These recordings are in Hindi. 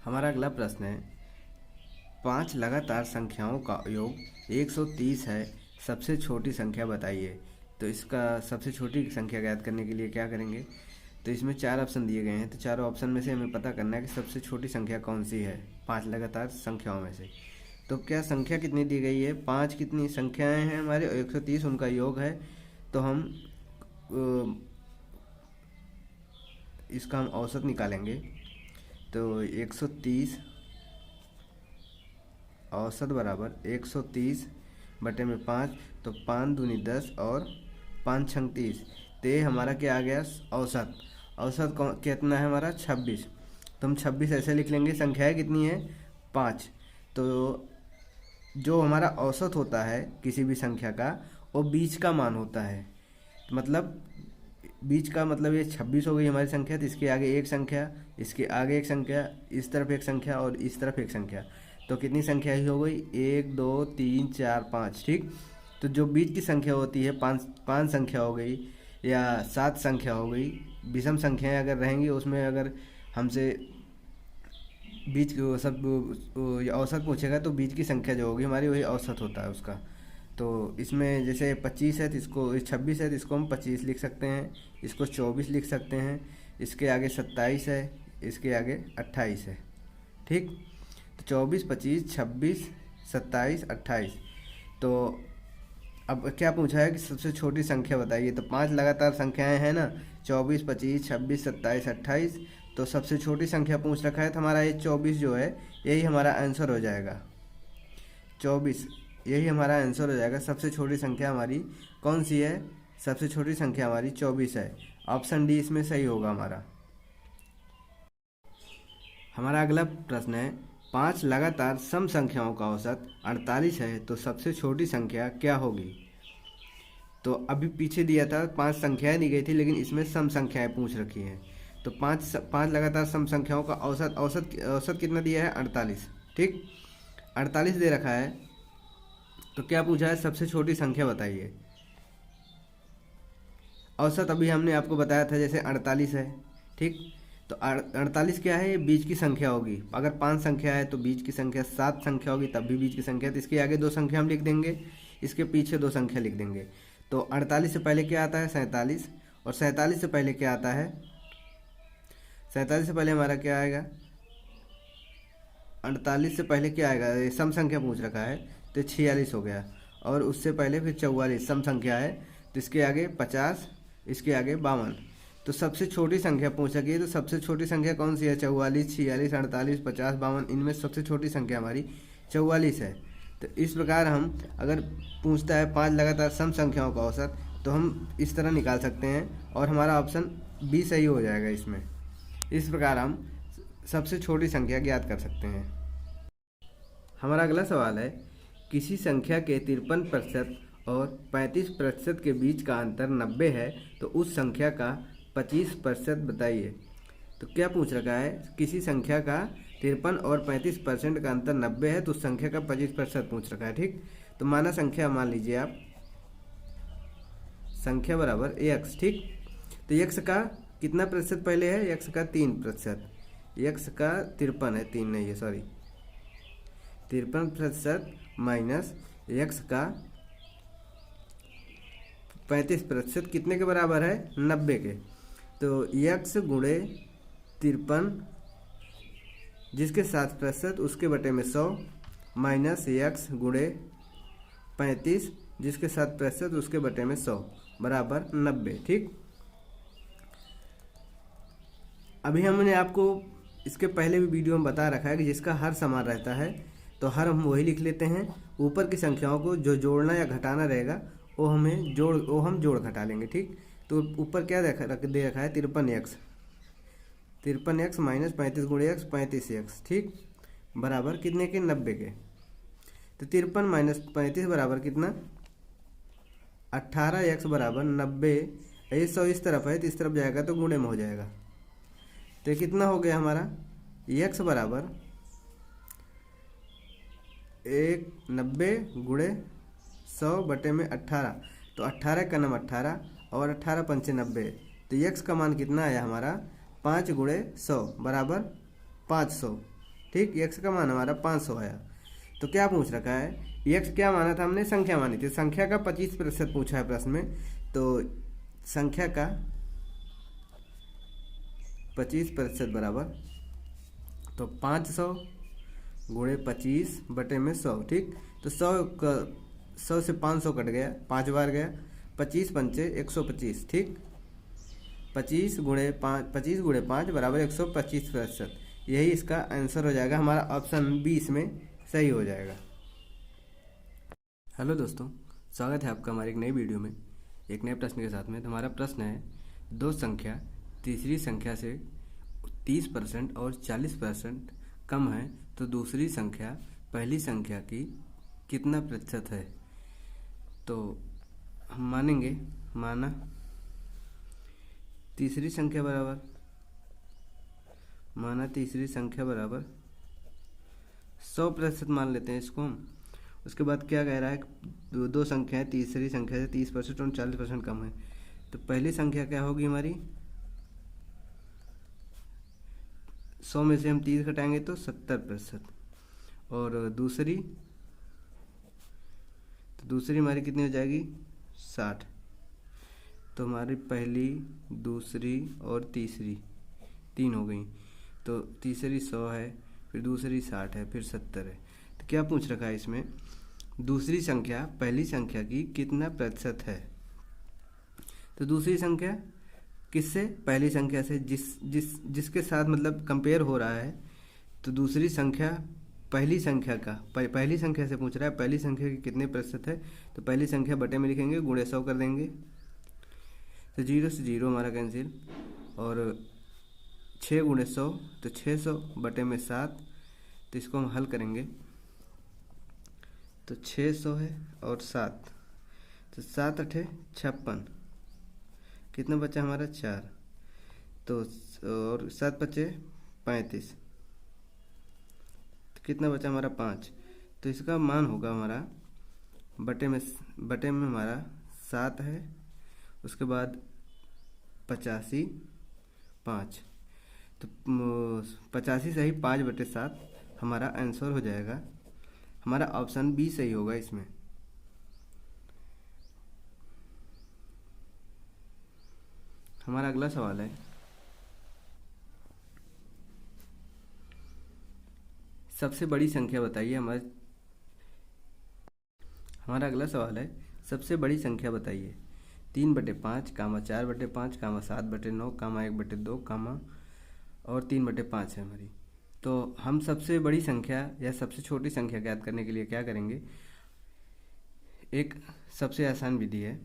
हमारा अगला प्रश्न है, 5 लगातार संख्याओं का योग 130 है, सबसे छोटी संख्या बताइए। तो इसका सबसे छोटी संख्या ज्ञात करने के लिए क्या करेंगे? तो इसमें 4 ऑप्शन दिए गए हैं, तो चारों ऑप्शन में से हमें पता करना है कि सबसे छोटी संख्या कौन सी है 5 लगातार संख्याओं में से। तो क्या संख्या कितनी दी गई है? 5 कितनी संख्याएं हैं हमारे और 130 उनका योग है। तो हम इसका हम औसत निकालेंगे। तो 130 औसत बराबर 130 बटे में 5, तो 5 दूनी 10 और 5 छंग 30। तो ये हमारा क्या आ गया? औसत। औसत कितना है हमारा? 26। तो हम 26 ऐसे लिख लेंगे। संख्याएं कितनी है? 5। तो जो हमारा औसत होता है किसी भी संख्या का, वो बीच का मान होता है। मतलब बीच का मतलब ये 26 हो गई हमारी संख्या। तो इसके आगे एक संख्या, इसके आगे एक संख्या, इस तरफ एक संख्या और इस तरफ एक संख्या। तो कितनी संख्या ही हो गई? 1 2 3 4 5। ठीक। तो जो बीच की संख्या होती है, पाँच संख्या हो गई या 7 संख्या हो गई। विषम संख्याएं अगर रहेंगी उसमें अगर हमसे बीच सब औसत पूछेगा तो बीच की संख्या जो होगी हमारी वही औसत होता है उसका। तो इसमें जैसे 25 है तो इसको 26 है तो इसको हम 25 लिख सकते हैं, इसको 24 लिख सकते हैं, इसके आगे 27 है, इसके आगे 28 है। ठीक। तो 24 25 26 27 28। तो अब क्या पूछा है कि सबसे छोटी संख्या बताइए। तो 5 लगातार संख्याएं हैं ना, 24 25 26 27 28। तो सबसे छोटी संख्या पूछ रखा है तो हमारा ये 24 जो है यही हमारा आंसर हो जाएगा। 24 यही हमारा आंसर हो जाएगा। सबसे छोटी संख्या हमारी कौन सी है? सबसे छोटी संख्या हमारी 24 है। ऑप्शन डी इसमें सही होगा हमारा। हमारा अगला प्रश्न है, 5 लगातार सम संख्याओं का औसत 48 है, तो सबसे छोटी संख्या क्या होगी? तो अभी पीछे दिया था 5 संख्याएं दी गई थी, लेकिन इसमें सम संख्याएं पूछ रखी हैं। तो पाँच लगातार सम संख्याओं का औसत औसत औसत कितना दिया है? 48। ठीक। 48 दे रखा है। तो क्या पूछा है? सबसे छोटी संख्या बताइए। औसत अभी हमने आपको बताया था जैसे 48 है। ठीक। तो 48 क्या है? ये बीच की संख्या होगी। अगर 5 संख्या है तो बीच की संख्या, 7 संख्या होगी तब भी बीच की संख्या। तो इसके आगे 2 संख्या हम लिख देंगे, इसके पीछे 2 संख्या लिख देंगे। तो 48 से पहले क्या आता है? 47। और 47 से पहले क्या आता है? 47 से पहले हमारा क्या आएगा? 48 से पहले क्या आएगा? ये सम संख्या पूछ रखा है तो 46 हो गया। और उससे पहले फिर 44 सम संख्या है, तो इसके आगे 50, इसके आगे 52। तो सबसे छोटी संख्या पूछ रखी है, तो सबसे छोटी संख्या कौन सी है? 44 46 48 50 52। इनमें सबसे छोटी संख्या हमारी 44 है। तो इस प्रकार हम अगर पूछता है 5 लगातार सम संख्याओं का औसत, तो हम इस तरह निकाल सकते हैं और हमारा ऑप्शन बी सही हो जाएगा इसमें। इस प्रकार हम सबसे छोटी संख्या ज्ञात कर सकते हैं। हमारा अगला सवाल है, किसी संख्या के 53% और 35% के बीच का अंतर 90 है, तो उस संख्या का 25% बताइए। तो क्या पूछ रखा है? किसी संख्या का 53 और 35% का अंतर 90 है, तो उस संख्या का 25% पूछ रखा है। ठीक। तो माना संख्या मान लीजिए आप, संख्या बराबर x। ठीक। तो x का कितना प्रतिशत पहले है? x का 3%। x का 53 है, 3 नहीं है, सॉरी, 53% माइनस x का 35% कितने के बराबर है? 90 के। तो x गुणे 53 जिसके 7% उसके बटे में 100 माइनस x गुणे 35 जिसके 7% उसके बटे में 100 बराबर 90। ठीक। अभी हमने आपको इसके पहले भी वीडियो में बता रखा है कि जिसका हर समान रहता है तो हर हम वही लिख लेते हैं। ऊपर की संख्याओं को जो जोड़ना या घटाना रहेगा वो हम जोड़ घटा लेंगे। ठीक। तो ऊपर क्या दे रखा है? 53x। 53x माइनस 35 गुणे x 35x। ठीक। बराबर कितने के? 90 के। तो 53 माइनस 35 बराबर कितना? 18x बराबर 90। ये 100 इस तरफ है तो इस तरफ जाएगा तो गुणे में हो जाएगा। तो कितना हो गया हमारा? x बराबर 90 गुणे 100 बटे में 18। तो 18 का नाम 18 और 18 पंचे 90। तो x का मान कितना आया हमारा? 5 गुणे 100 बराबर 500। ठीक। x का मान हमारा 500 आया। तो क्या पूछ रखा है, x क्या माना था हमने, संख्या मानी थी। संख्या का 25% पूछा है प्रश्न में। तो संख्या का 25% बराबर, तो 500 गुणे 25 बटे में 100। ठीक। तो 100 से 500 कट गया, 5 बार गया, 25 पंचे 125। ठीक। 25 गुणे 5 बराबर 125%। यही इसका आंसर हो जाएगा। हमारा ऑप्शन बी इसमें सही हो जाएगा। हेलो दोस्तों, स्वागत है आपका हमारी एक नई वीडियो में, एक नए प्रश्न के साथ में। तो हमारा प्रश्न है, दो संख्या तीसरी संख्या से 30% और 40% कम है तो दूसरी संख्या पहली संख्या की कितना प्रतिशत है। तो हम मानेंगे, माना तीसरी संख्या बराबर, माना तीसरी संख्या बराबर 100% मान लेते हैं इसको हम। उसके बाद क्या कह रहा है, दो संख्याएं तीसरी संख्या से 30% और 40% कम है। तो पहली संख्या क्या होगी हमारी, 100 में से हम 30 घटाएंगे तो 70%। और दूसरी, तो दूसरी हमारी कितनी हो जाएगी, 60। तो हमारी पहली, दूसरी और तीसरी तीन हो गई। तो तीसरी 100 है, फिर दूसरी 60 है, फिर 70 है। तो क्या पूछ रखा है इसमें, दूसरी संख्या पहली संख्या की कितना प्रतिशत है। तो दूसरी संख्या किससे, पहली संख्या से, जिसके साथ मतलब कंपेयर हो रहा है। तो दूसरी संख्या पहली संख्या का, पहली संख्या से पूछ रहा है, पहली संख्या की कितने प्रतिशत है। तो पहली संख्या बटे में लिखेंगे, गुणे 100 कर देंगे। तो 0 से 0 हमारा कैंसिल, और 6 गुणे 100 तो 600 बटे में 7। तो इसको हम हल करेंगे तो 600 है और 7, तो 7 अठे 56, कितना बचा हमारा 4। तो और 7 बचे 35, तो कितना बचा हमारा 5। तो इसका मान होगा हमारा बटे में हमारा 7 है, उसके बाद 85 5। तो 85 सही 5/7 हमारा आंसर हो जाएगा। हमारा ऑप्शन बी सही होगा इसमें। हमारा अगला सवाल है, सबसे बड़ी संख्या बताइए। हमारा अगला सवाल है, सबसे बड़ी संख्या बताइए। 3/5, 4/5, 7/9, 1/2, और 3/5 है हमारी। तो हम सबसे बड़ी संख्या या सबसे छोटी संख्या ज्ञात करने के लिए क्या करेंगे, एक सबसे आसान विधि है।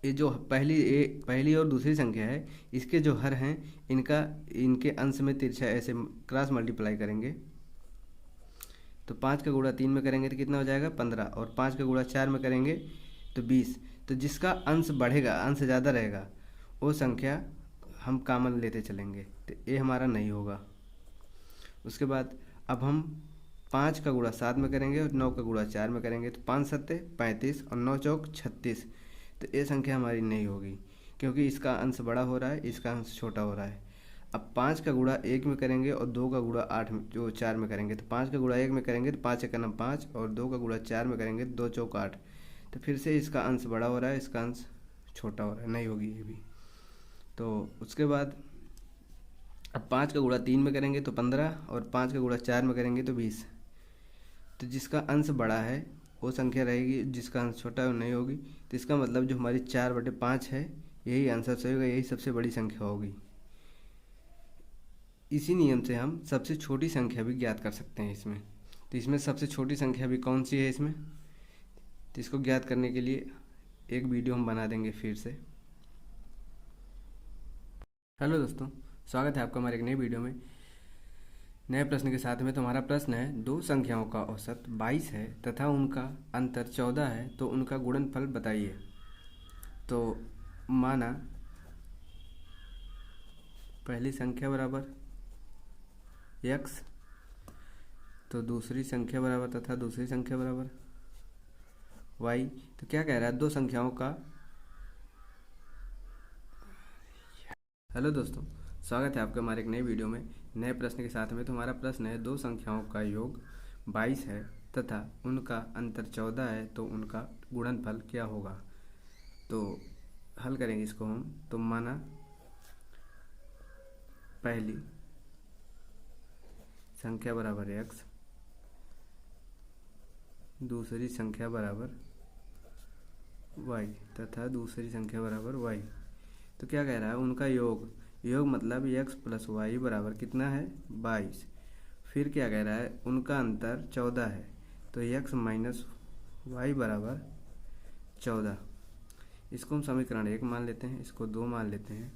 ये जो पहली और दूसरी संख्या है, इसके जो हर हैं इनके अंश में तिरछा ऐसे क्रॉस मल्टीप्लाई करेंगे। तो 5 का गुणा 3 में करेंगे तो कितना हो जाएगा 15, और 5 का गुणा 4 में करेंगे तो 20। तो जिसका अंश बढ़ेगा, अंश ज़्यादा रहेगा, वो संख्या हम कॉमन लेते चलेंगे। तो ये हमारा नहीं होगा। उसके बाद अब हम 5 का गुणा 7 में करेंगे और 9 का गुणा 4 में करेंगे। तो 5 7 35 और 9 चौक 36। तो ये संख्या हमारी नहीं होगी, क्योंकि इसका अंश बड़ा हो रहा है, इसका अंश छोटा हो रहा है। अब 5 का गुणा 1 में करेंगे और 2 का गुणा 8 में, जो 4 में करेंगे। तो 5 का गुणा 1 में करेंगे तो 5 1 5, और 2 का गुणा 4 में करेंगे 2 चौक 8। तो फिर से इसका अंश बड़ा हो रहा है, इसका अंश छोटा हो रहा है, नहीं होगी ये भी। तो उसके बाद अब 5 का गुणा 3 में करेंगे तो 15, और 5 का गुणा 4 में करेंगे तो 20। तो जिसका अंश बड़ा है वो संख्या रहेगी, जिसका अंश छोटा है वो नहीं होगी। तो इसका मतलब जो हमारी 4/5 है, यही आंसर सही होगा, यही सबसे बड़ी संख्या होगी। इसी नियम से हम सबसे छोटी संख्या भी ज्ञात कर सकते हैं इसमें। तो इसमें सबसे छोटी संख्या भी कौन सी है इसमें, तो इसको ज्ञात करने के लिए एक वीडियो हम बना देंगे फिर से। हेलो दोस्तों, स्वागत है आपका हमारे एक नई वीडियो में, नए प्रश्न के साथ में। तो हमारा प्रश्न है, दो संख्याओं का औसत 22 है तथा उनका अंतर 14 है, तो उनका गुणनफल बताइए। तो माना पहली संख्या बराबर x, तो दूसरी संख्या बराबर तथा दूसरी संख्या बराबर y। तो क्या कह रहा है, दो संख्याओं का, हेलो दोस्तों, स्वागत है आपका हमारे एक नए वीडियो में नए प्रश्न के साथ में। तो हमारा प्रश्न है, दो संख्याओं का योग 22 है तथा उनका अंतर 14 है, तो उनका गुणनफल क्या होगा। तो हल करेंगे इसको हम। तो माना पहली संख्या बराबर x, दूसरी संख्या बराबर y तथा दूसरी संख्या बराबर y। तो क्या कह रहा है, उनका योग मतलब x प्लस वाई बराबर कितना है 22। फिर क्या कह रहा है, उनका अंतर 14 है, तो x माइनस वाई बराबर 14। इसको हम समीकरण 1 मान लेते हैं, इसको 2 मान लेते हैं।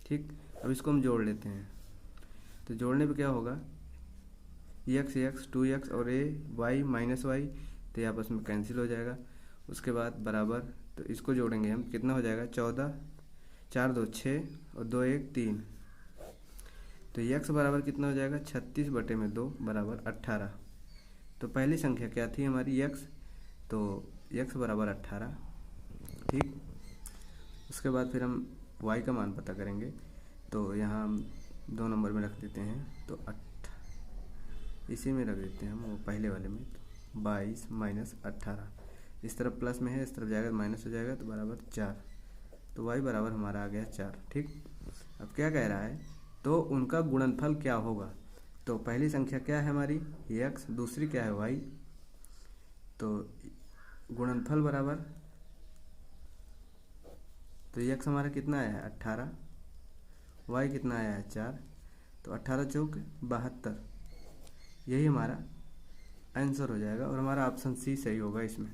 ठीक, अब इसको हम जोड़ लेते हैं। तो जोड़ने पे क्या होगा, x 2x और a y माइनस वाई, तो ये आपस में कैंसिल हो जाएगा। उसके बाद बराबर, तो इसको जोड़ेंगे हम, कितना हो जाएगा 14, 4 2 6 और 2 1 3। तो x बराबर कितना हो जाएगा 36/2 बराबर 18। तो पहली संख्या क्या थी हमारी x, तो x बराबर 18। ठीक, उसके बाद फिर हम y का मान पता करेंगे। तो यहाँ हम 2 नंबर में रख देते हैं, तो इसी में रख देते हैं हम, वो पहले वाले में। तो 22 माइनस 18, इस तरफ प्लस में है, इस तरफ जाएगा तो माइनस हो जाएगा, तो बराबर 4। तो y बराबर हमारा आ गया 4। ठीक, अब क्या कह रहा है, तो उनका गुणनफल क्या होगा। तो पहली संख्या क्या है हमारी x, दूसरी क्या है y। तो गुणनफल बराबर, तो x हमारा कितना आया है 18, y कितना आया है 4, तो 18 चौक 72। यही हमारा आंसर हो जाएगा और हमारा ऑप्शन सी सही होगा इसमें।